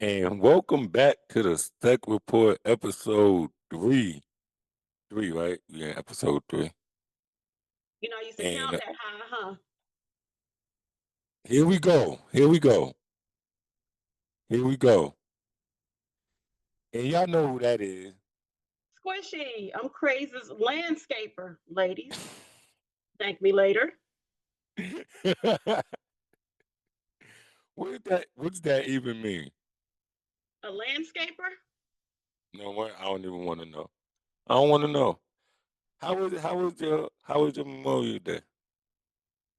And welcome back to the Tech Report episode 3. 3, right? Yeah, episode 3. I used to And count that high, huh? here we go. Here we go. Here we go. And y'all know who that is. Squishy. I'm Crazy's landscaper, ladies. Thank me later. What does that even mean? A landscaper? You know what? I don't even want to know. I don't want to know. How was your Memorial Day?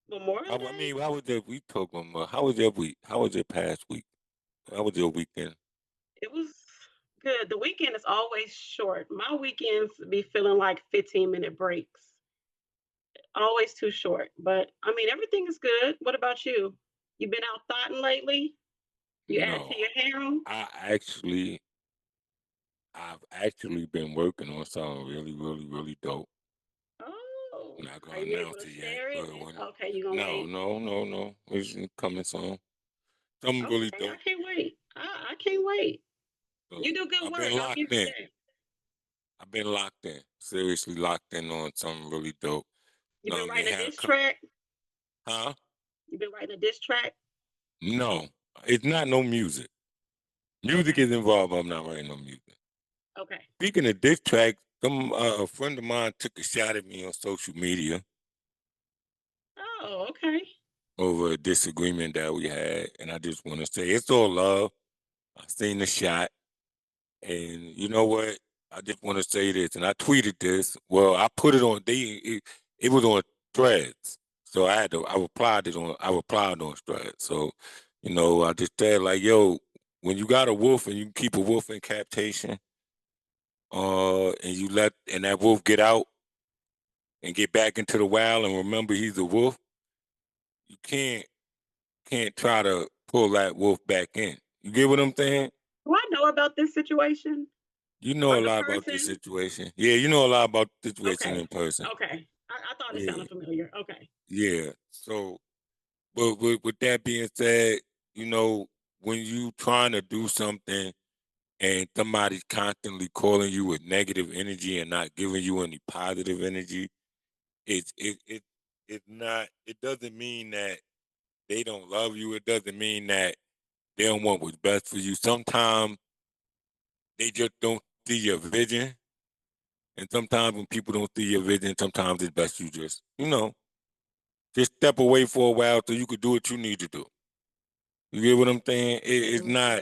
Memorial I Day? mean, how was your week talking about? How was your week? How was your past week? How was your weekend? It was good. The weekend is always short. My weekends be feeling like 15-minute breaks. Always too short. But I mean, everything is good. What about you? You been out thotting lately? You add to No. your harem? I actually I've actually been working on something really, really, really dope. Oh, I'm not are gonna you able announce to it yet, share it? but when Okay, you gonna no, wait. no, no, no, it's coming soon. Something really Okay, I dope. can't wait. I can't wait. You So do good I've work. been I'll locked give you in. that. I've been locked in. Seriously locked in on something really dope. You been I mean, writing a diss track? huh? You been writing a diss track? No, it's not no music. Music Okay. is involved. But I'm not writing no music. Okay. Speaking of diss tracks, a friend of mine took a shot at me on social media Oh, okay. over a disagreement that we had, and I just want to say it's all love. I seen the shot, and you know what? I just want to say this, and I tweeted this. Well, I put it on. It was on Threads, so I replied on Threads. So, I just said like, yo, when you got a wolf and you keep a wolf in captation, and that wolf get out and get back into the wild, and remember he's a wolf, you can't try to pull that wolf back in. You get what I'm saying? Do I know about this situation You know or a the lot about this person? situation. Yeah, you know a lot about the situation Okay. in person. Okay. I thought it Yeah, sounded familiar. Okay. yeah. So, but with that being said, you know, when you trying to do something and somebody's constantly calling you with negative energy and not giving you any positive energy, it's it's not. It doesn't mean that they don't love you. It doesn't mean that they don't want what's best for you. Sometimes they just don't see your vision. And sometimes when people don't see your vision, sometimes it's best you just step away for a while so you could do what you need to do. You get what I'm saying? Hmm.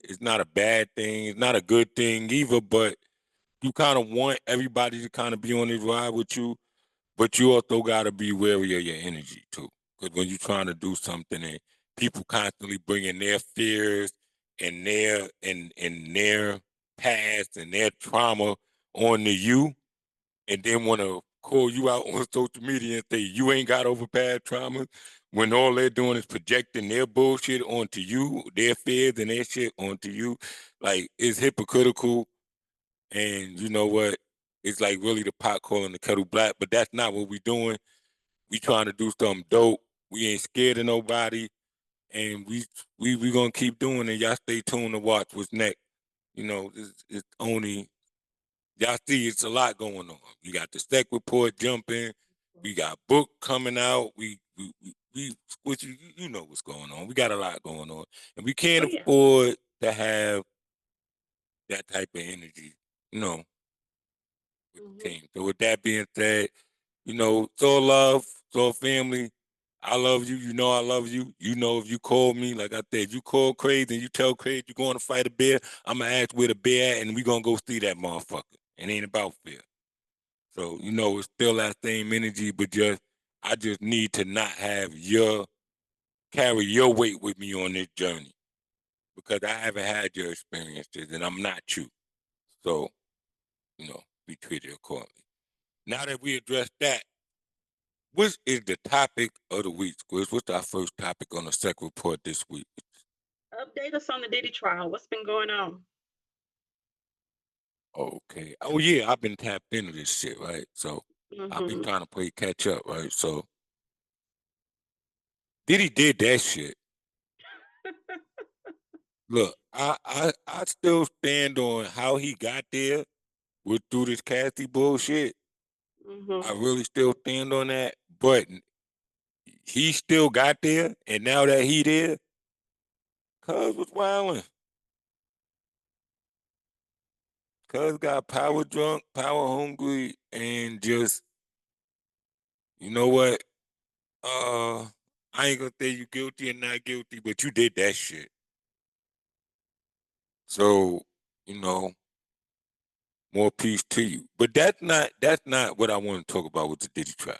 It's not a bad thing. It's not a good thing either, but you kind of want everybody to kind of be on this ride with you, but you also got to be wary of your energy too. Because when you're trying to do something and people constantly bringing their fears and their past and their trauma onto you, and then want to call you out on social media and say you ain't got over past traumas when all they're doing is projecting their bullshit onto you, their fears and their shit onto you. Like, it's hypocritical. And you know what? It's like really the pot calling the kettle black, but that's not what we doing. We trying to do something dope. We ain't scared of nobody. And we gonna keep doing it. Y'all stay tuned to watch what's next. It's only y'all see it's a lot going on. You got the Tech Report jumping. We got book coming out. Which you know what's going on. We got a lot going on, and we can't Oh yeah. afford to have that type of energy, you know, with the Hmm. team. So with that being said, it's all love, it's all family. I love you. You know I love you. You know if you call me, like I said, you call Craig and you tell Craig you're going to fight a bear, I'm going to ask where the bear at and we going to go see that motherfucker. It ain't about fear. So, it's still that same energy, but I just need to not carry your weight with me on this journey because I haven't had your experiences and I'm not you. So, be treated accordingly. Now that we addressed that, what is the topic of the week, Squiz? What's our first topic on the SEC report this week? Update us on the Diddy trial. What's been going on? Okay. Oh yeah, I've been tapped into this shit, right? So I've been Hmm. trying to play catch up, right? So Diddy did that shit. Look, I still stand on how he got there with through this Cassie bullshit. I Hmm. really still stand on that. But he still got there, and now that he there, Cuz was wilding. Cuz got power drunk, power hungry, and just you know what? I ain't gonna say you guilty or not guilty, but you did that shit. So, you know, more peace to you. But that's not what I want to talk about with the Diddy trial.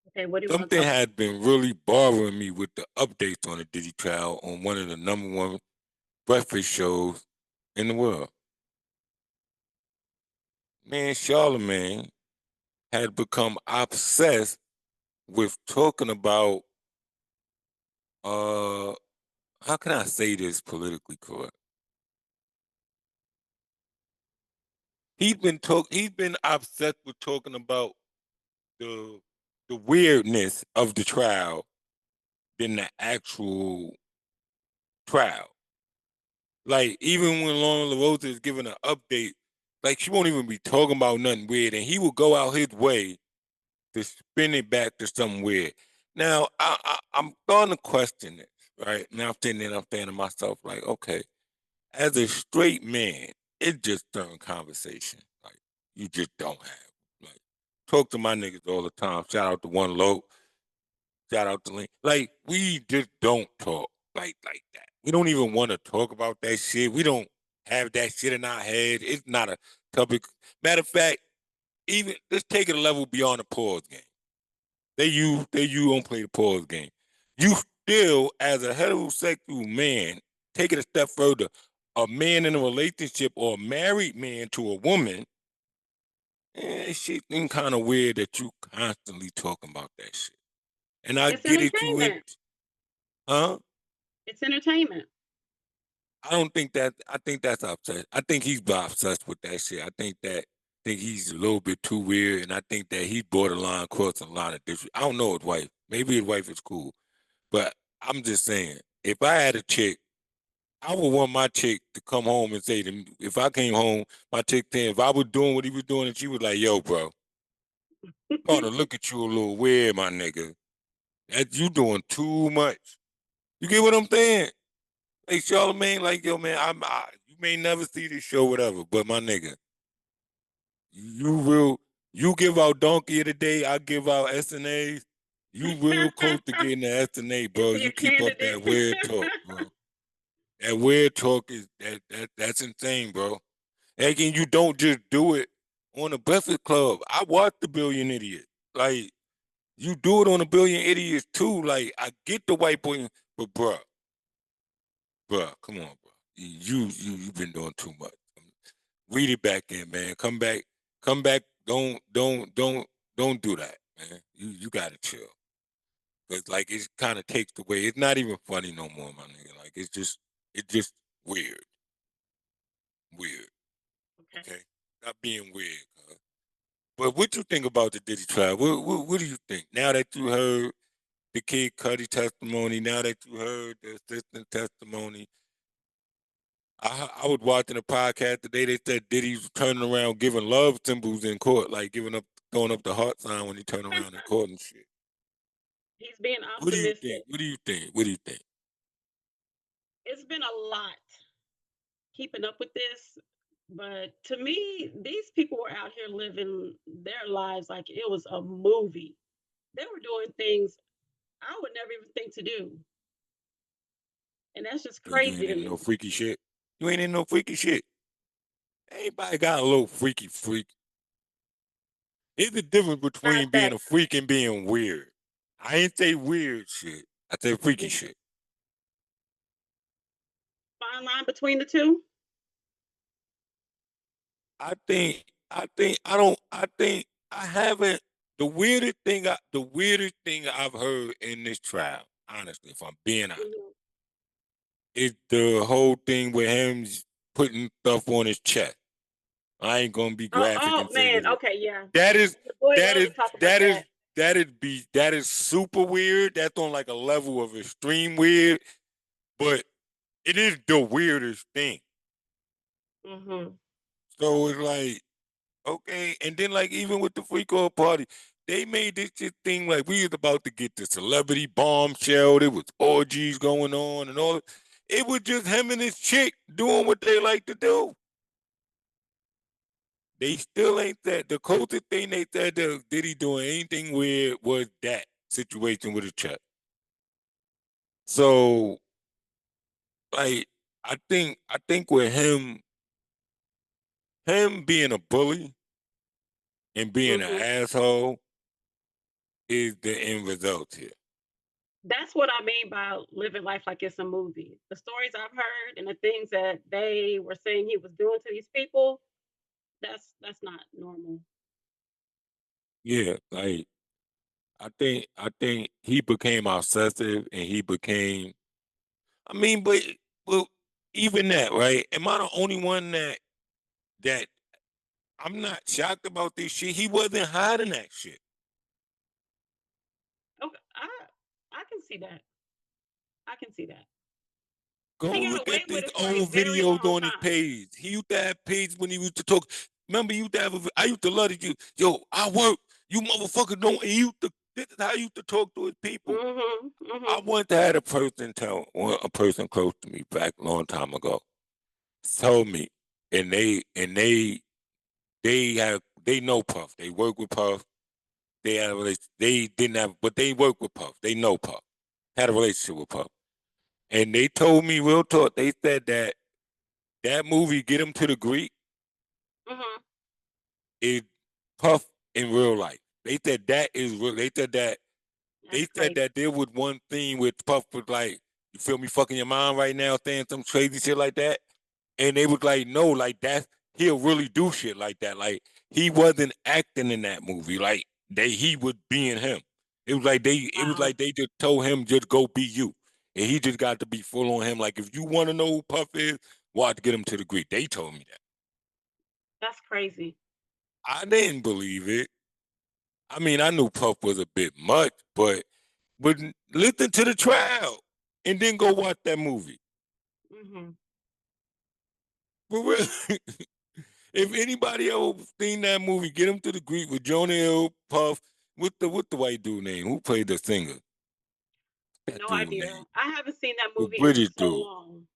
Okay, what do you want to Something talk about? has been really bothering me with the updates on the Diddy trial on one of the number one breakfast shows in the world. Man, Charlemagne had become obsessed with talking about uh how can I say this politically correct? He's been obsessed with talking about the the weirdness of the trial than the actual trial. Like even when Lauren LaRosa is giving an update, like she won't even be talking about nothing weird, and he will go out his way to spin it back to something weird. Now I'm starting to question this, right? Now I'm sitting there and I'm saying to myself, like, okay, as a straight man, it just turned conversation. Like you just don't have. Like talk to my niggas all the time. Shout out to One Low. Shout out to Link. Like we just don't talk like that. We don't even want to talk about that shit. We don't have that shit in our head. It's not a topic. Matter of fact, even let's take it a level beyond the pause game. They you don't play the pause game. You still, as a heterosexual man, take it a step further. A man in a relationship or a married man to a woman, shit kind of weird that you constantly talking about that shit. And I It's get it, you in, entertainment. huh? It's entertainment. I don't think that. I think that's obsessed. I think he's obsessed with that shit. I think he's a little bit too weird, and I think that he borderline crossing a line of different. I don't know his wife. Maybe his wife is cool, but I'm just saying, if I had a chick, I would want my chick to come home and say to me, if I came home, my chick saying, if I was doing what he was doing, and she was like, "Yo, bro, starting to look at you a little weird, my nigga. That you doing too much." You get what I'm saying? Hey, Charlemagne, like, yo, man, you may never see this show, whatever, but my nigga, you will, you give out Donkey of the Day, I give out SNAs. You real close to getting the SNA, Is bro. he You a keep up candidate? that weird talk, bro. That weird talk is that's insane, bro. And again, you don't just do it on the Breakfast Club. I watch the Billion Idiot. Like, you do it on the Billion Idiots too. Like, I get the white boy, but bruh, come on, bro. You've been doing too much. Read it back in, man. Come back. Don't do that, man. You gotta chill. Cause like it kind of takes away. It's not even funny no more, my nigga. Like it's just weird, weird. Okay. Okay, not being weird. But what you think about the Diddy trial? What do you think now that you heard the Kid Cudi testimony? Now that you heard the assistant testimony, I was watching a podcast today. They said Diddy's turning around giving love symbols in court, like giving up, throwing up the heart sign when he turn around in court and shit. He's being What do you think? optimistic. What do you think? What do you think? It's been a lot keeping up with this, but to me, these people were out here living their lives like it was a movie. They were doing things I would never even think to do. And that's just So you crazy ain't to in no me. freaky shit. You ain't in no freaky shit. Everybody got a little freaky freak. It's the difference Not between being that a freak and being weird. I ain't say weird shit. I say freaky shit. fine line between the two. I think I haven't the weirdest thing I've heard in this trial, honestly, if I'm being honest, Mhm. is the whole thing with him putting stuff on his chest. I ain't gonna be Oh, graphic oh and say man. what it. Okay, yeah. That is The boy that love is to talk about that is that. that is super weird. That's on like a level of extreme weird. But It is the weirdest thing. Mhm. So it's like, okay, and then like even with the freak off party, they made this shit thing like we was about to get the celebrity bombshell. There was orgies going on and all. It was just him and his chick doing what they like to do. They still ain't that. The closest thing they said that Diddy doing anything weird was that situation with a check. So like I think with him being a bully and being an Mhm. asshole is the end result here. That's what I mean by living life like it's a movie. The stories I've heard and the things that they were saying he was doing to these people, that's not normal. Yeah, like I think he became obsessive and he became. I mean, but well, even that, right? Am I the only one that I'm not shocked about this shit? He wasn't hiding that shit. Okay, I can see that. I can see that. Go He got look away at with his it for a old very videos long on his time. page. He used to have page when he used to talk. Remember, he used to have. I used to love it. Yo, I work. You motherfucker don't. He used to. This is how he used to talk to his people. Mhm. I Mhm. once had a person tell a person close to me back a long time ago told me, and they know Puff. They work with Puff. They didn't have, but they work with Puff. They know Puff. Had a relationship with Puff, and they told me real talk. They said that movie Get Him to the Greek Mhm. is Puff in real life. They said that is real. They said that That's crazy. there was one thing with Puff was like, you feel me fucking your mom right now, saying some crazy shit like that. And they was like, no, like that he'll really do shit like that. Like he wasn't acting in that movie. Like he was being him. Wow. They just told him just go be you. And he just got to be full on him. Like if you want to know who Puff is, watch Get Him to the Greek. They told me that. That's crazy. I didn't believe it. I mean, I knew Puff was a bit much, but listen to the trial and then go watch that movie. Mhm. For real. If anybody ever seen that movie, Get Him to the Greek with Jonah Hill, Puff, with the white dude name who played the singer. That No dude idea. name, I haven't seen that the movie in British so dude. long.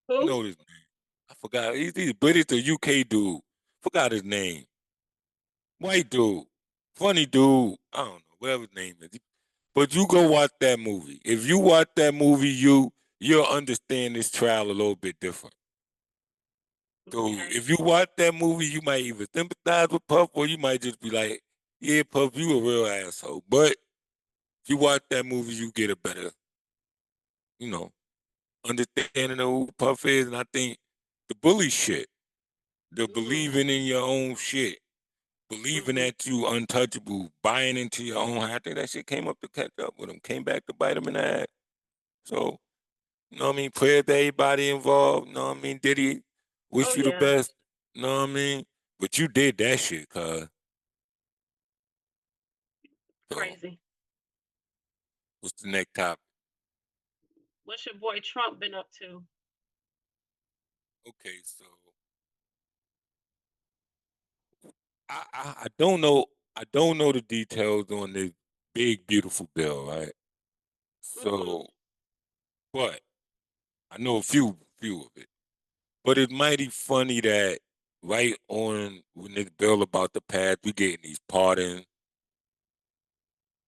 I Who? know his name. I forgot. He's either British or UK dude. Forgot his name. White dude, funny dude. I don't know whatever his name is. But you go watch that movie. If you watch that movie, you'll understand this trial a little bit different. So Okay. if you watch that movie, you might either sympathize with Puff or you might just be like, yeah, Puff, you a real asshole. But if you watch that movie, you get a better, you know, understanding of who Puff is. And I think the bully shit, the Mhm. believing in your own shit, believing Mhm. that you untouchable, buying into your own. I think that shit came up to catch up with him, came back to bite him in the ass. So, you know what I mean? Prayer to everybody involved. You know what I mean? Diddy, Oh wish you the yeah. best. You know what I mean? But you did that shit, cuz. So, Crazy. what's the next topic? What's your boy Trump been up to? Okay, so I don't know. I don't know the details on this big beautiful bill, right? Mhm. So, but I know a few of it. But it's mighty funny that right on when this bill about to pass, we getting these pardons,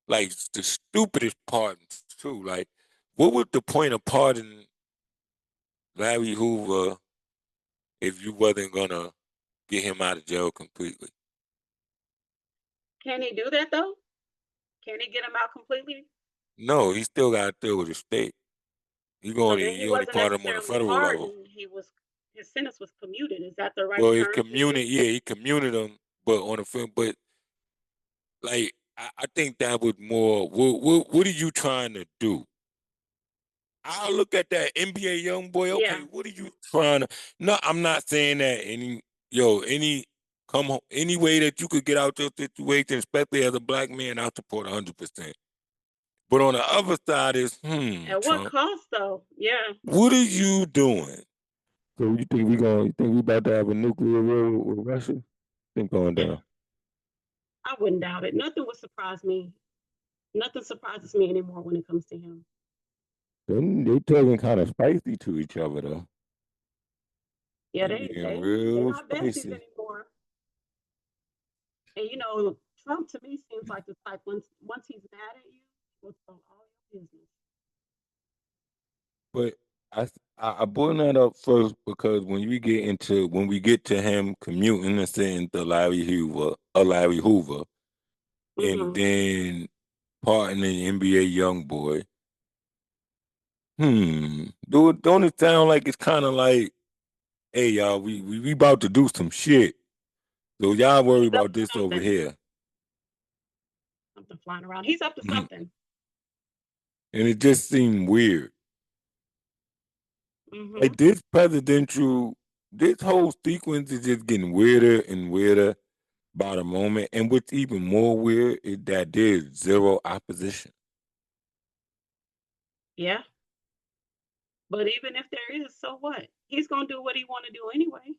like the stupidest pardons too. Like, what was the point of pardoning Larry Hoover if you wasn't gonna get him out of jail completely? Can he do that though? Can he get him out completely? No, he still got to deal with the state. So then he You only wasn't pardon him on a necessarily federal level. pardoned. His sentence was commuted. Is that the right Well, his term to community, use? yeah, he commuted him, but on the film, but like I think that was more. What are you trying to do? I look at that NBA young boy. Okay, Yeah. what are you trying to? No, I'm not saying that any come home any way that you could get out your situation, especially as a black man, I support 100%. But on the other side is, At what Trump, cost, though? Yeah. what are you doing? So you think we about to have a nuclear war with Russia? Think going down. I wouldn't doubt it. Nothing would surprise me. Nothing surprises me anymore when it comes to him. They talking kind of spicy to each other though. Yeah, They they being they they're real not besties spicy. anymore. And Trump to me seems like the type once he's mad at you, he'll tell all your business. But I brought that up first because when we get to him commuting and saying to Larry Hoover, and Mm-hmm. then partnering NBA YoungBoy, don't it sound like it's kind of like, hey y'all, we about to do some shit, so y'all worry He's up about to this over something. here. Something flying around. He's up to Mhm. something. And it just seemed weird. Mm-hmm. Like this whole sequence is just getting weirder and weirder by the moment. And what's even more weird is that there's zero opposition. Yeah. But even if there is, so what? He's gonna do what he want to do anyway.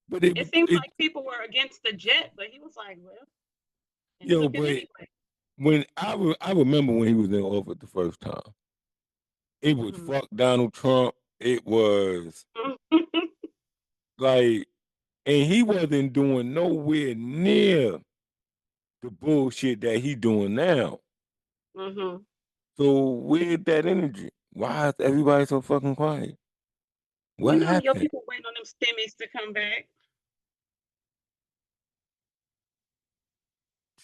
But it, It seems it, like people were against the jet, but he was like, well, and yo, took it but anyway. when I remember when he was in office the first time, it was Mm-hmm. fuck Donald Trump. It was like, and he wasn't doing nowhere near the bullshit that he doing now. Mm-hmm. So where's that energy? Why is everybody so fucking quiet? What Your happened? people waiting on them stimmies to come back.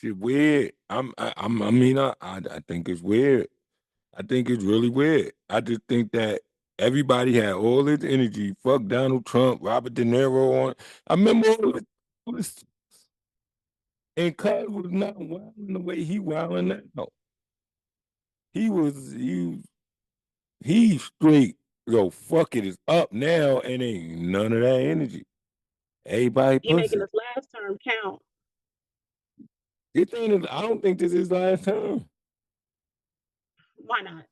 Shit weird. I think it's weird. I think it's really weird. I just think that everybody had all this energy. Fuck Donald Trump, Robert De Niro on. I remember all this, and Cuz was not wilding the way he wilding now. He was he straight. Yo, fuck it is up now, and ain't none of that energy. Everybody He making pussy. his last term count. I don't think this is last time. Why not?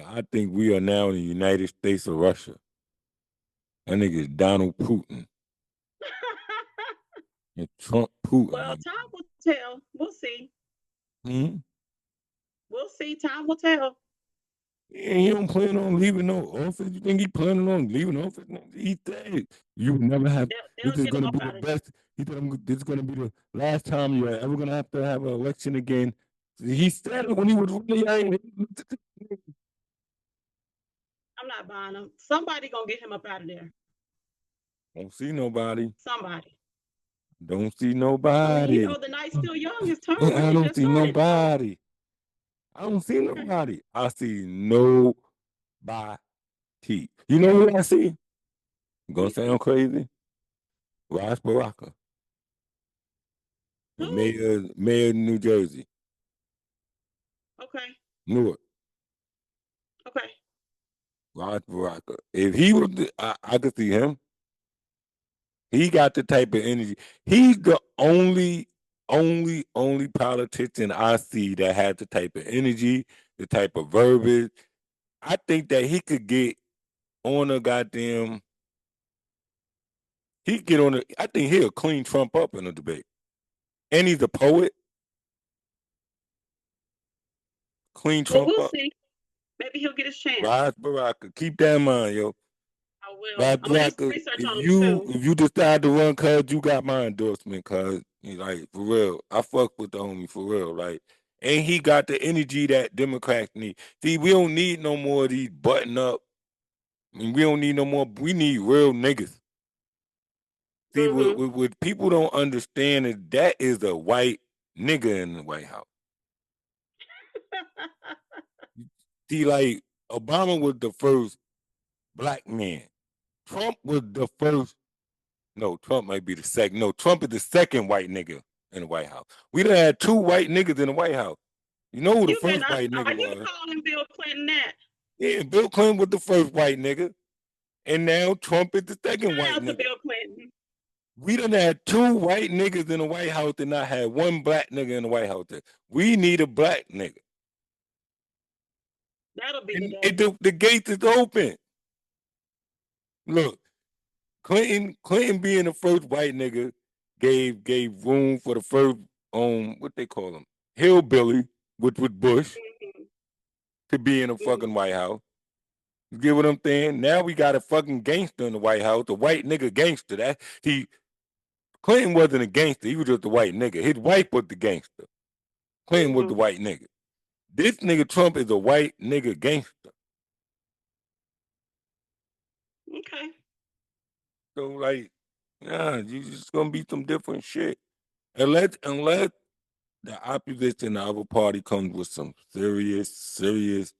I think we are now in the United States of Russia. That nigga is Donald Putin and Trump Well, Putin. time will tell. We'll see. Mm-hmm. We'll see. Time will tell. And he don't plan on leaving no office. You think he planning on leaving office? He said you will never have. This They'll is get him going to up be the out of there. best. He said this is going to be the last time you're ever going to have an election again. He said it when he was really young. I'm not buying him. Somebody gonna get him up out of there. Don't see nobody. Somebody. Don't see I mean, nobody. the night's still young. His term I really don't just see started. So nobody. I don't see okay. nobody. I see nobody. You know who I see? Who Gonna you see? sound crazy. Ross Baraka, the Who? mayor of New Jersey, Okay. Newark. Okay. Ross Baraka. If he was, I could see him. He got the type of energy. He's the only politician I see that has the type of energy, the type of verbiage. I think that he could get on a goddamn. He get on. I think he'll clean Trump up in a debate. And he's a poet. Clean Well, Trump we'll up. see. Maybe he'll get his chance. Rod Baraka. Keep that in mind, yo. I will. Rod I'm gonna do some Baraka. research If on him you too. if you decide to run, cuz you got my endorsement, cuz like for real. I fuck with the homie for real. Like, and he got the energy that Democrats need. See, we don't need no more of these button up. I mean, we don't need no more. We need real niggas. See, Mm-hmm. what people don't understand is that is a white nigga in the White House. See, like Obama was the first black man. Trump was the first. No, Trump might be the second. No, Trump is the second white nigga in the White House. We done had two white niggas in the White House. You know who the You better first not. white nigga Are you was? calling Bill Clinton that? Yeah, Bill Clinton was the first white nigga. And now Trump is the second Shout white out to nigga. Bill Clinton. We done had 2 white niggas in the White House and not had 1 black nigga in the White House. We need a black nigga. That'll be the And day. the gate is open. Look, Clinton being the first white nigga gave room for the first what they call him, hillbilly with Bush Mm-hmm. to be in the fucking Mm-hmm. White House. You get what I'm saying? Now we got a fucking gangster in the White House, a white nigga gangster. That Clinton wasn't a gangster. He was just a white nigga. His wife was the gangster. Clinton was the Mm-hmm. white nigga. This nigga Trump is a white nigga gangster. Okay. So like, nah, you just gonna be some different shit. Unless the opposition, the other party comes with some serious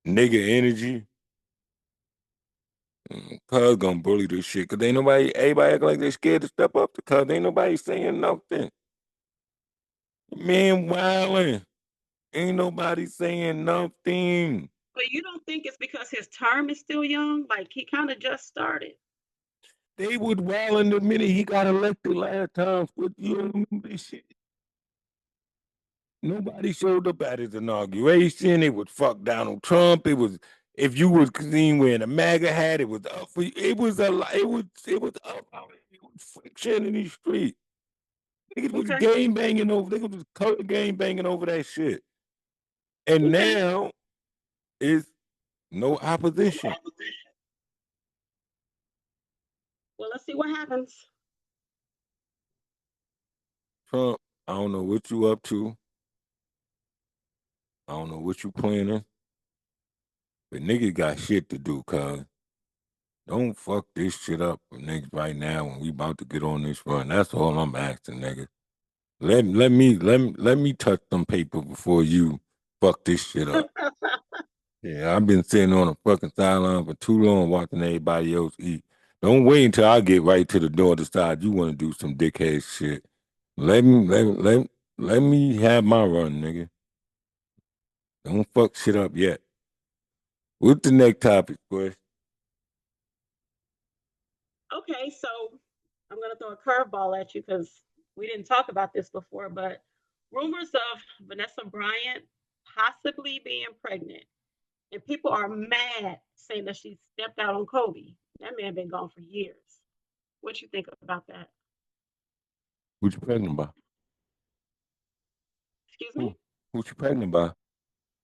nigga energy. Cuz gonna bully this shit. Cause ain't everybody act like they scared to step up to cuz ain't nobody saying nothing. Man wildin'. Ain't nobody saying nothing. But you don't think it's because his term is still young? Like he kind of just started. They was wildin' the minute he got elected last time. But you don't remember this shit. Nobody showed up at his inauguration. It was fuck Donald Trump. It was if you was seen wearing a MAGA hat, it was up for you. It was it was up. It was friction in the street. Niggas was Okay. game banging over. Niggas was color game banging over that shit. And Okay. now it's no opposition. Well, let's see what happens. Trump, I don't know what you up to. I don't know what you planning. But niggas got shit to do, cuz. Don't fuck this shit up for niggas right now when we about to get on this run. That's all I'm asking, nigga. Let me touch some paper before you fuck this shit up. Yeah, I've been sitting on a fucking sideline for too long watching everybody else eat. Don't wait until I get right to the door to decide you want to do some dickhead shit. Let me have my run, nigga. Don't fuck shit up yet. What's the next topic, boy? Okay, so I'm gonna throw a curveball at you because we didn't talk about this before, but rumors of Vanessa Bryant possibly being pregnant, and people are mad saying that she stepped out on Kobe. That man been gone for years. What you think about that? What you pregnant by? Excuse me? Who? What you pregnant by?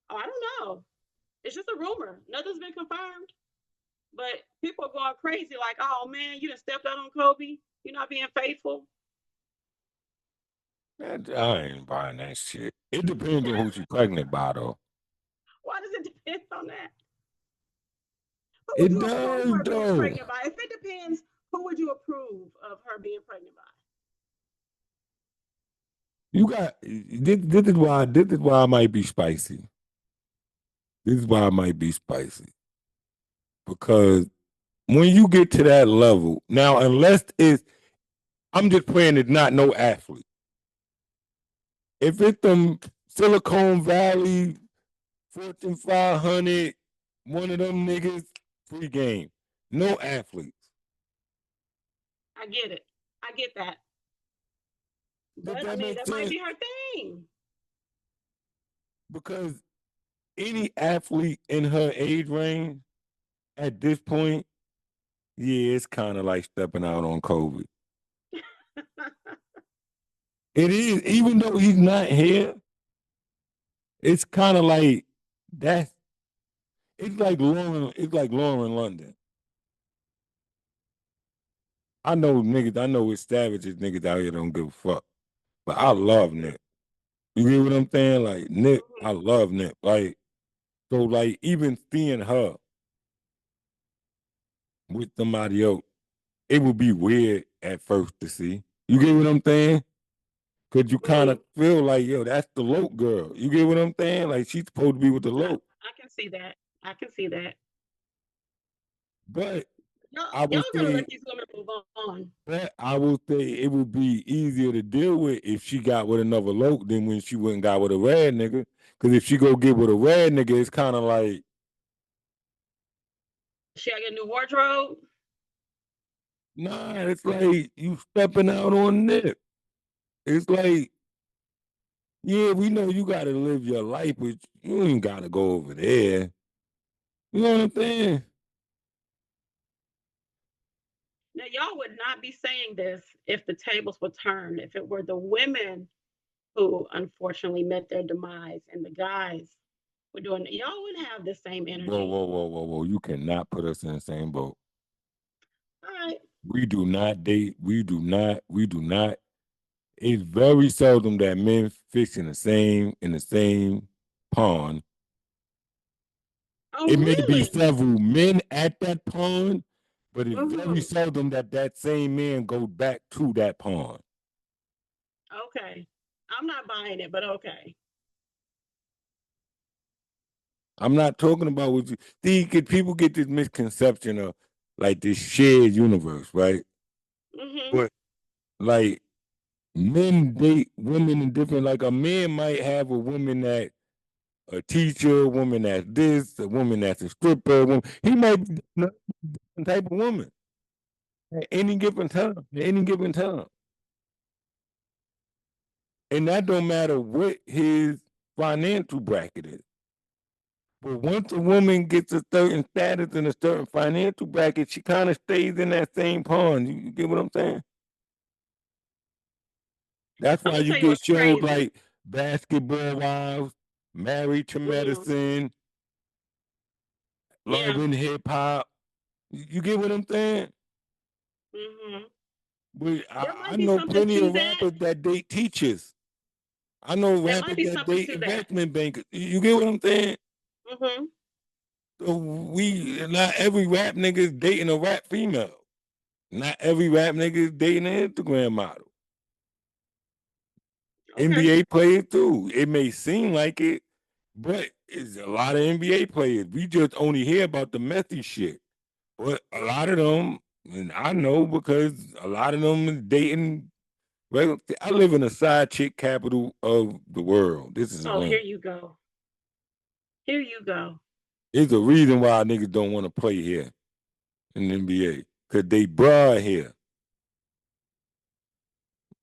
Oh, I don't know. It's just a rumor. Nothing's been confirmed. But people are going crazy, like, oh man, you done stepped out on Kobe. You're not being faithful. Man, I ain't buying that shit. It depends on who you pregnant by, though. Why does it depend on that? Who would It you approve does, her being though. pregnant by? If it depends, who would you approve of her being pregnant by? You got this is why I might be spicy. This is why I might be spicy because when you get to that level now, unless it's I'm just praying it's not no athlete. If it's them Silicon Valley Fortune 500, one of them niggas, free game, no athletes. I get it. I get that. Does But I that mean, make that might sense? be her thing. Because any athlete in her age range at this point, yeah, it's kind of like stepping out on Kobe. It is, even though he's not here, it's kind of like that's it's like Lauren London. I know it's savages niggas out here don't give a fuck. But I love Nick. You get what I'm saying? Like Nick, I Mhm. love Nick. Like so like even seeing her with somebody else, it would be weird at first to see. You get what I'm saying? Cause you kind of Mhm. feel like, yo, that's the Loke girl. You get what I'm saying? Like she's supposed to be with the I, Loke. I can see that. I can see that. But Y'all, I y'all would gotta say let these women move on. But I would say it would be easier to deal with if she got with another Loke than when she went and got with a red nigga. Because if she go get with a red nigga, it's kind of like, She got a new wardrobe. Nah, it's like you stepping out on Nip. It's like, yeah, we know you got to live your life, but you ain't got to go over there. You know what I'm saying? Now, y'all would not be saying this if the tables were turned, if it were the women who unfortunately met their demise and the guys were doing it. Y'all wouldn't have the same Whoa, energy. whoa, whoa, whoa, whoa. You cannot put us in the same boat. All right. We do not date. We do not. It's very seldom that men fish in the same pond. Oh, It may be really? several men at that pond, but it's very Mm-hmm. seldom that that same man goes back to that pond. Okay. I'm not buying it, but okay. I'm not talking about what you see. People get this misconception of like this shared universe, right? Mm-hmm. But like men date women in different. Like a man might have a woman that a teacher, a woman that's this, a woman that's a stripper. He might be a different type of woman at any given time. At any given time, and that don't matter what his financial bracket is. But once a woman gets a certain status and a certain financial bracket, she kind of stays in that same pond. You get what I'm saying? That's I'm why gonna you tell you get what's shows crazy. like Basketball Wives, Married to Mm, Medicine, Love yeah. and Hip Hop. You get what I'm saying? Mm-hmm. But There I might be know something plenty to of that. rappers that date teachers. I know There might rappers be that something date to that. investment bankers. You get what I'm saying? Mm-hmm. So we not every rap nigga is dating a rap female. Not every rap nigga is dating an Instagram model. Okay. NBA players too. It may seem like it, but it's a lot of NBA players. We just only hear about the messy shit. But a lot of them, and I know because a lot of them is dating. Well, I live in a side chick capital of the world. This is Oh, here Atlanta. you go. Here you go. It's a reason why niggas don't want to play here in the NBA. Cause they broad here.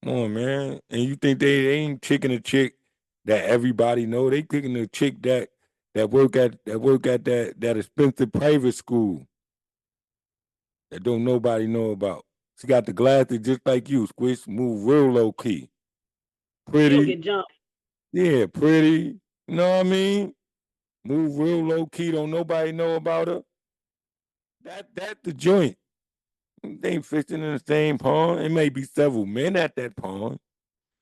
Come on, man. And you think they ain't chicking a chick that everybody know? They picking a chick that work at that expensive private school that don't nobody know about. She got the glasses just like you, Squish, move real low key. You gonna Pretty, get jumped. yeah, pretty. You know what I mean? Move real low key, don't nobody know about her. That's the joint. They ain't fishing in the same pond. It may be several men at that pond.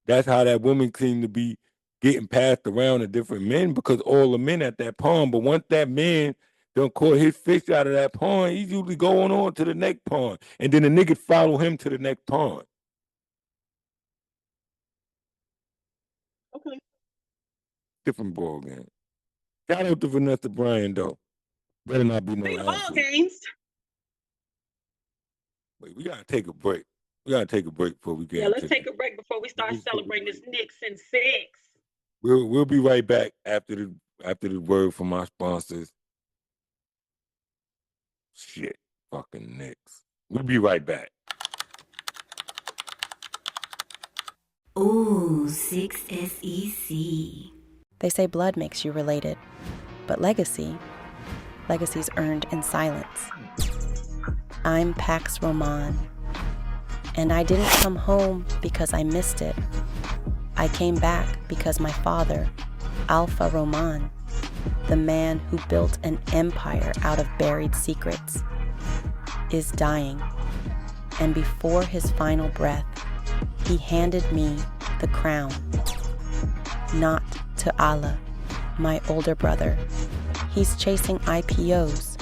That's how that woman seemed to be getting passed around to different men because all the men at that pond. But once that man done caught his fish out of that pond, he's usually going on to the next pond. And then the nigga follow him to the next pond. Okay. Different ball game. Shout out to Vanessa Bryant though. Better not be no Speaking of ball athlete. games, Wait, we gotta take a break. We gotta take a break before we get yeah, let's into take this. a break before we start Let's take a celebrating this break. Knicks in six. We'll be right back after the word from our sponsors. Shit, fucking Knicks. We'll be right back. Ooh, 6SEC. They say blood makes you related, but legacy's earned in silence. I'm Pax Roman, and I didn't come home because I missed it. I came back because my father, Alpha Roman, the man who built an empire out of buried secrets, is dying. And before his final breath, he handed me the crown. Not to Allah, my older brother. He's chasing IPOs,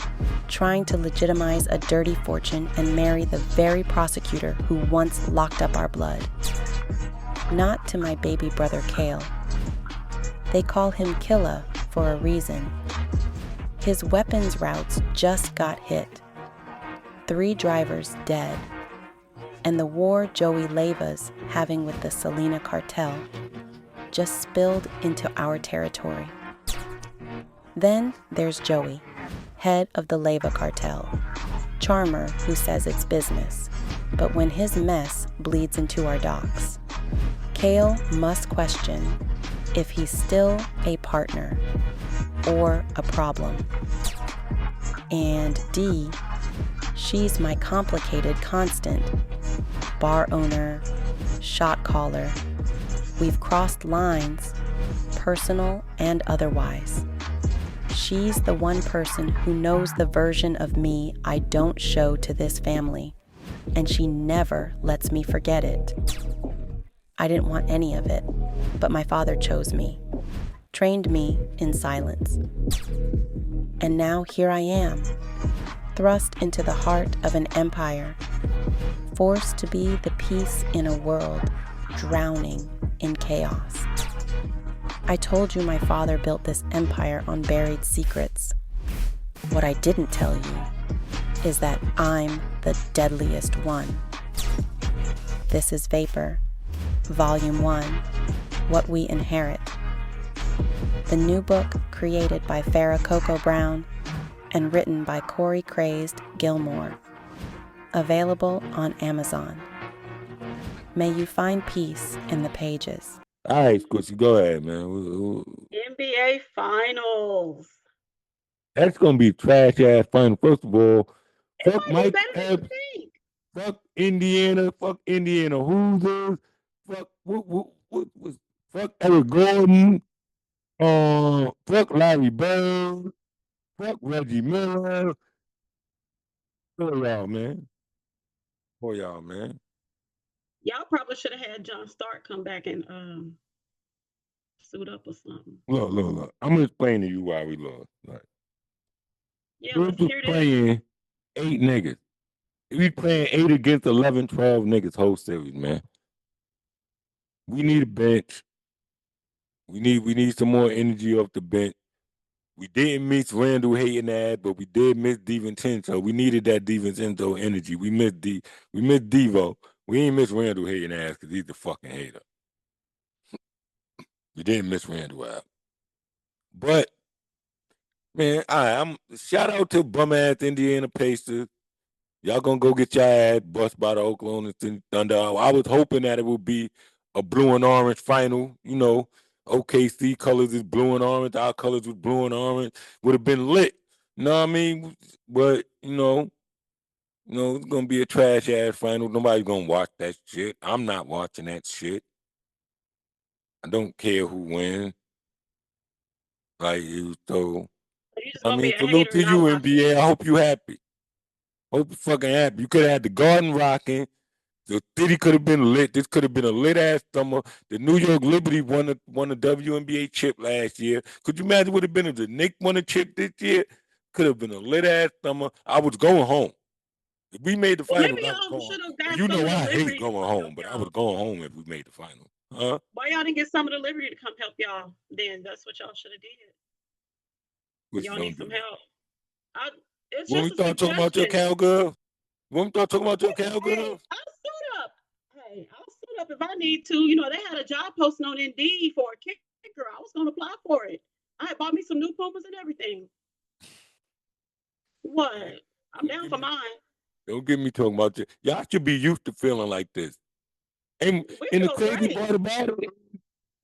trying to legitimize a dirty fortune and marry the very prosecutor who once locked up our blood. Not to my baby brother Kale. They call him Killa for a reason. His weapons routes just got hit. 3 drivers dead. And the war Joey Leva's having with the Selena cartel just spilled into our territory. Then there's Joey, head of the Leva cartel, charmer who says it's business, but when his mess bleeds into our docks, Kale must question if he's still a partner or a problem. And Dee, she's my complicated constant. Bar owner, shot caller. We've crossed lines, personal and otherwise. She's the one person who knows the version of me I don't show to this family, and she never lets me forget it. I didn't want any of it, but my father chose me, trained me in silence. And now here I am, thrust into the heart of an empire, forced to be the peace in a world drowning in chaos. I told you my father built this empire on buried secrets. What I didn't tell you is that I'm the deadliest one. This is Vapor, Volume 1, What We Inherit. The new book created by Farrah Coco Brown and written by Corey Crazed Gilmore. Available on Amazon. May you find peace in the pages. All right, Squishy, go ahead, man. NBA Finals. That's gonna be trash ass final. First of all, It fuck might be Mike better than Epps, you think. fuck Indiana Hoosiers, fuck fuck Eric Gordon, fuck Larry Bird, fuck Reggie Miller. For y'all, man. For y'all, man. Y'all probably should have had John Stark come back and suit up or something. Look. I'm gonna explain to you why we lost. Right. Yeah, We let's was hear this. playing 8 niggas. We playing 8 against 11, 12 niggas whole series, man. We need a bench. We need some more energy off the bench. We didn't miss Randall hating ass, but we did miss DiVincenzo. We needed that DiVincenzo energy. We missed Devo. We ain't miss Randall hating ass because he's the fucking hater. We didn't miss Randall out. But man, I'm shout out to bum ass Indiana Pacers. Y'all gonna go get your ass bust by the Oklahoma City Thunder. I was hoping that it would be a blue and orange final. You know, OKC colors is blue and orange. Our colors was blue and orange. Would have been lit. You know what I mean? But you know, it's gonna be a trash ass final. Nobody's gonna watch that shit. I'm not watching that shit. I don't care who wins. Like you, so You just I gonna be mean, a salute hater to and not you, watch it. NBA. I hope you happy. Hope you fucking happy. You could have had the Garden rocking. The city could have been lit. This could have been a lit ass summer. The New York Liberty won the WNBA chip last year. Could you imagine what it been if the Knicks won a chip this year? Could have been a lit ass summer. I was going home. If we made the Well, finals, maybe I was y'all going home. should have And got you some know of the I hate Liberty to going come home, help but I y'all. was going home if we made the finals. Huh? Why y'all didn't get some of the Liberty to come help y'all? Then that's what y'all should have did. Which Y'all don't need do some that. help. It's When we just a start talking about your suggestion. cowgirl, when we start talking about your Hey, cowgirl, I'll suit up. Hey, I'll suit up if I need to. You know, they had a job posting on Indeed for a kicker. I was gonna apply for it. I had bought me some new Pumas and everything. What? I'm down for mine. don't get me talking about you. Y'all should be used to feeling like this. And We the feel crazy great. part about it,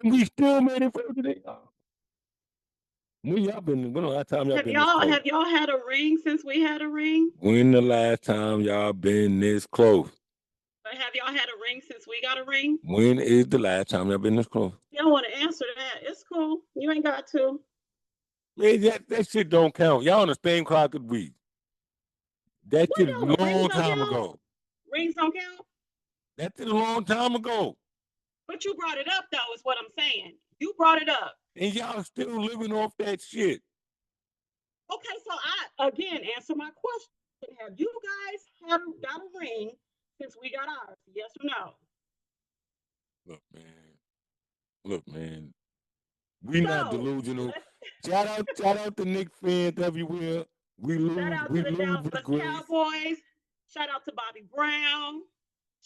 we still made it for today. When the last time y'all been this close? Have y'all had a ring since we had a ring? When the last time y'all been this close? But have y'all had a ring since we got a ring? When is the last time y'all been this close? You don't want to answer that. It's cool. You ain't got to. Man, that shit don't count. Y'all on the same clock as we. That What shit is a don't? Rings long don't time count? ago. Rings don't count? That shit a long time ago. But you brought it up, though, is what I'm saying. You brought it up. And y'all still living off that shit. Okay, so I, again, answer my question. Have you guys got a ring since we got ours? Yes or no? Look, man. We not delusional. Shout out to Knicks fans everywhere. We Shout lose out to with the Dallas grace. Cowboys. Shout out to Bobby Brown.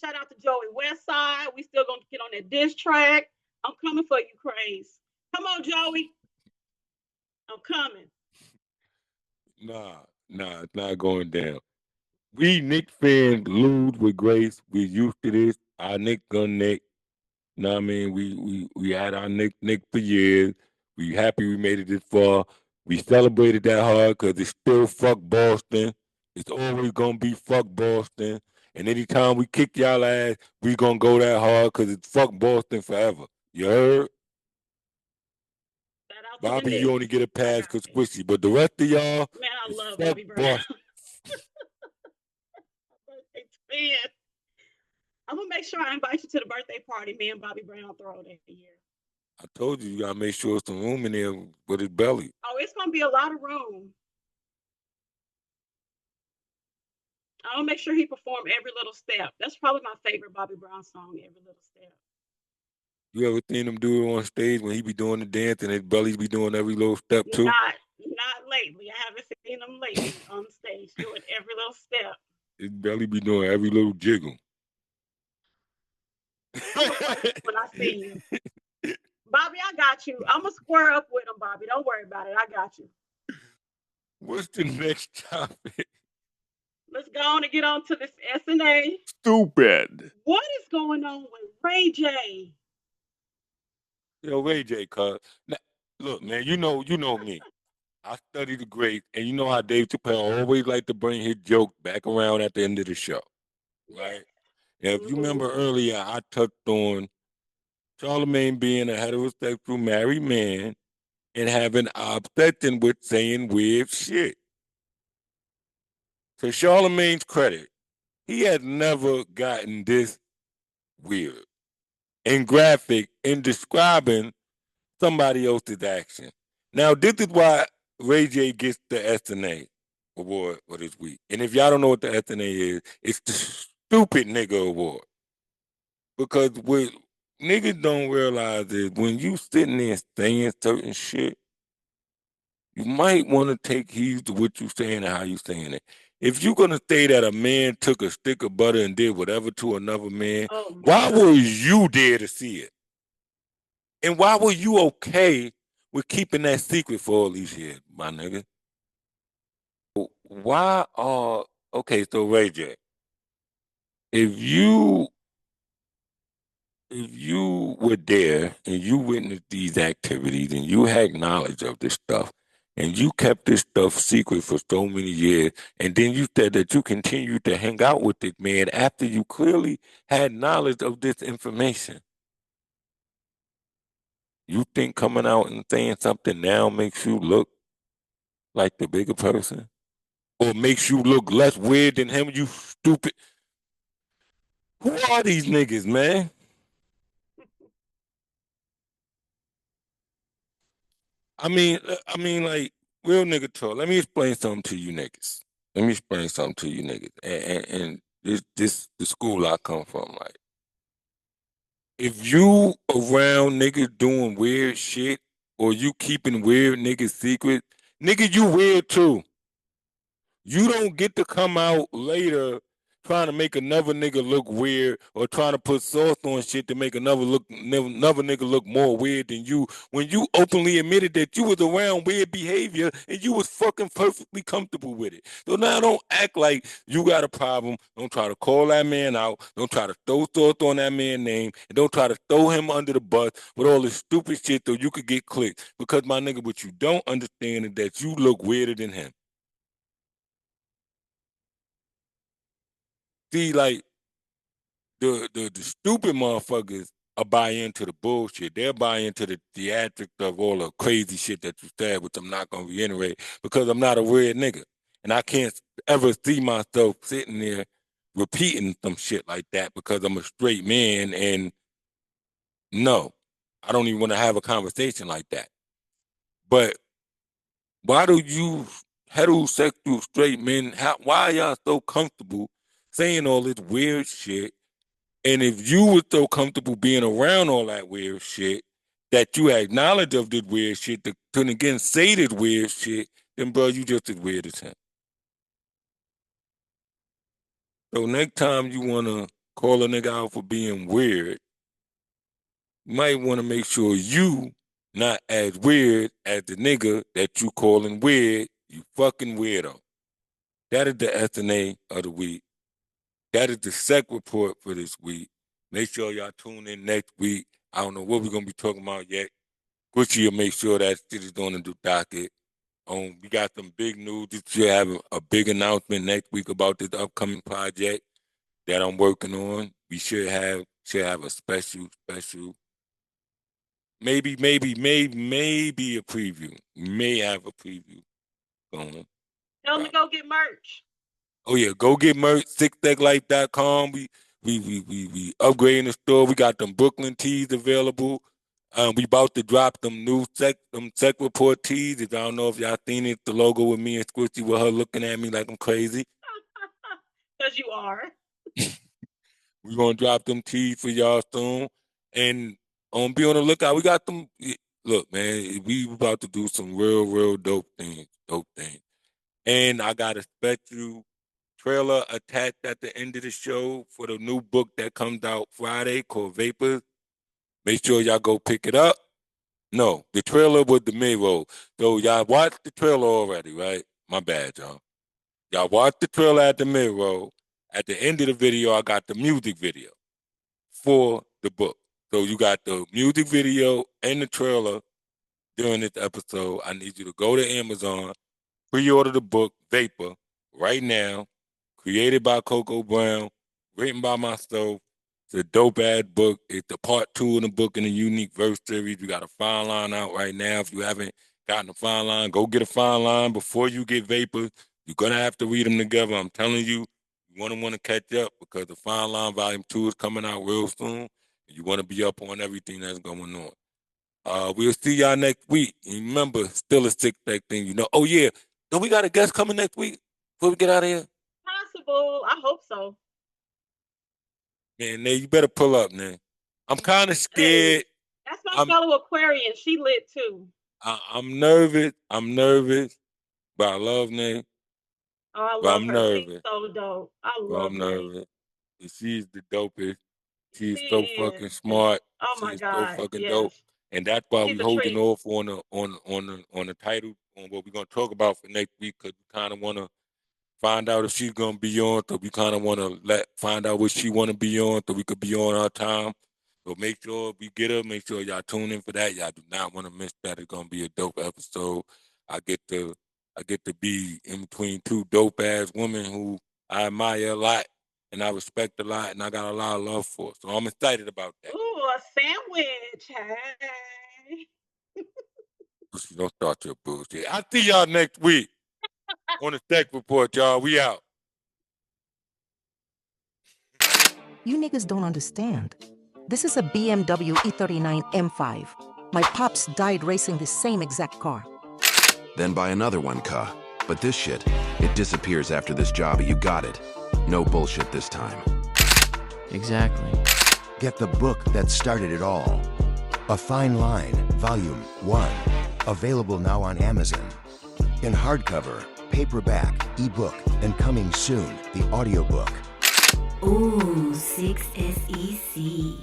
Shout out to Joey Westside. We still gonna get on that diss track. I'm coming for you, Craze. Come on, Joey. I'm coming. Nah, it's not going down. We Knicks fans lose with grace. We used to this. Our Knicks gun Nick. You know what I mean? We had our Nick for years. We happy we made it this far. We celebrated that hard because it's still fuck Boston. It's always gonna be fuck Boston. And anytime we kick y'all ass, we gonna go that hard because it's fuck Boston forever. You heard? Shout out to the Bobby, you Knicks. only get a I pass got because you. Squishy. But the rest of y'all Man, I is love fuck Bobby Brown. Boston. Birthday twin. I'm gonna make sure I invite you to the birthday party me and Bobby Brown throw that year. I told you gotta make sure it's some room in there with his belly. Oh, it's gonna be a lot of room. I'll make sure he perform every little step. That's probably my favorite Bobby Brown song, Every Little Step. You ever seen him do it on stage when he be doing the dance and his belly be doing every little step too? Not lately. I haven't seen him lately on stage doing every little step. His belly be doing every little jiggle. I'm gonna fight you when I see you. Bobby, I got you. I'm gonna square up with him, Bobby. Don't worry about it. I got you. What's the next topic? Let's go on and get on to this S&A. Stupid. What is going on with Ray J? Yo, Ray J, cuz. Look, man, you know me. I study the greats, and you know how Dave Chappelle always like to bring his jokes back around at the end of the show, right? Now, if you Mm-hmm. remember earlier, I touched on Charlemagne being a heterosexual married man and having obsession with saying weird shit. To Charlemagne's credit, he had never gotten this weird and graphic in describing somebody else's action. Now, this is why Ray J gets the S&A award for this week. And if y'all don't know what the S&A is, it's the stupid nigga award. Because what niggas don't realize is when you sitting there saying certain shit, you might want to take heed to what you're saying and how you're saying it. If you're gonna say that a man took a stick of butter and did whatever to another man, Oh my why God. was you there to see it? And why were you okay with keeping that secret for all these years, my nigga? Why are okay, so Ray J, if you if you were there and you witnessed these activities and you had knowledge of this stuff and you kept this stuff secret for so many years and then you said that you continued to hang out with this man after you clearly had knowledge of this information, you think coming out and saying something now makes you look like the bigger person or makes you look less weird than him, you stupid? Who are these niggas, man? Like real nigga talk. Let me explain something to you niggas. Let me explain something to you niggas. And this the school I come from. Like, if you around niggas doing weird shit or you keeping weird niggas secrets, nigga, you weird too. You don't get to come out later trying to make another nigga look weird or trying to put sauce on shit to make another nigga look more weird than you when you openly admitted that you was around weird behavior and you was fucking perfectly comfortable with it. So now don't act like you got a problem. Don't try to call that man out. Don't try to throw sauce on that man's name. And don't try to throw him under the bus with all this stupid shit so you could get clicked. Because my nigga, what you don't understand is that you look weirder than him. See, like the stupid motherfuckers are buy into the bullshit. They'll buy into the theatrics of all the crazy shit that you said, which I'm not gonna reiterate because I'm not a weird nigga. And I can't ever see myself sitting there repeating some shit like that because I'm a straight man and no, I don't even want to have a conversation like that. But why do you heterosexual straight men, why are y'all so comfortable saying all this weird shit? And if you were so comfortable being around all that weird shit that you had knowledge of this weird shit to couldn't again say this weird shit, then bro, you just as weird as him. So next time you wanna call a nigga out for being weird, you might wanna make sure you not as weird as the nigga that you calling weird, you fucking weirdo. That is the SNA of the week. That is the SEC report for this week. Make sure y'all tune in next week. I don't know what we're going to be talking about yet. Gucci will make sure that shit is on the docket. We got some big news. We should have a big announcement next week about this upcoming project that I'm working on. We should have a special, maybe a preview. We may have a preview going. Tell them to go get merch. Oh yeah, go get merch. SixTechLife.com. We upgrading the store. We got them Brooklyn tees available. We about to drop them new Sec report tees. If I don't know if y'all seen it, the logo with me and Squishy with her looking at me like I'm crazy. Because you are. We're gonna drop them tees for y'all soon. And be on the lookout. We got them. Look, man, we about to do some real dope things. And I got a special trailer attached at the end of the show for the new book that comes out Friday called Vapors. Make sure y'all go pick it up. No, the trailer with the mid-roll. So y'all watched the trailer already, right? My bad, y'all. Y'all watched the trailer at the mid-roll. At the end of the video, I got the music video for the book. So you got the music video and the trailer during this episode. I need you to go to Amazon, pre-order the book, Vapor, right now. Created by Coco Brown, written by myself. It's a dope-ass book. It's the part 2 in the book in the Unique Verse series. We got a fine line out right now. If you haven't gotten a fine line, go get a fine line before you get Vapors. You're going to have to read them together. I'm telling you, you want to catch up because the fine line volume 2 is coming out real soon. And you want to be up on everything that's going on. We'll see y'all next week. And remember, still a six-pack thing, you know. Oh, yeah. Don't we got a guest coming next week before we get out of here? Possible. I hope so. Man, you better pull up, man. I'm kind of scared. Hey, that's my fellow Aquarian. She lit too. I'm nervous. But I love Nay. Oh, I love her. Nervous. She's so dope. I love her. I'm nervous. She's the dopest. She's so fucking smart. Oh my God. She's so fucking dope. And that's why we're holding off on the title on what we're gonna talk about for next week, because we kind of want to find out if she's gonna be on. So we kind of want to find out what she want to be on, so we could be on our time. So make sure we get her. Make sure y'all tune in for that. Y'all do not want to miss that. It's gonna be a dope episode. I get to be in between two dope ass women who I admire a lot and I respect a lot, and I got a lot of love for. So I'm excited about that. Ooh, a sandwich. Hey. Don't start your bullshit. I'll see y'all next week on the Tech Report, y'all. We out. You niggas don't understand. This is a BMW E39 M5. My pops died racing the same exact car. Then buy another one, cuh. But this shit, it disappears after this job. You got it. No bullshit this time. Exactly. Get the book that started it all. AFineLine, Volume 1. Available now on Amazon. In hardcover, paperback, ebook, and coming soon, the audiobook. Ooh, 6SEC.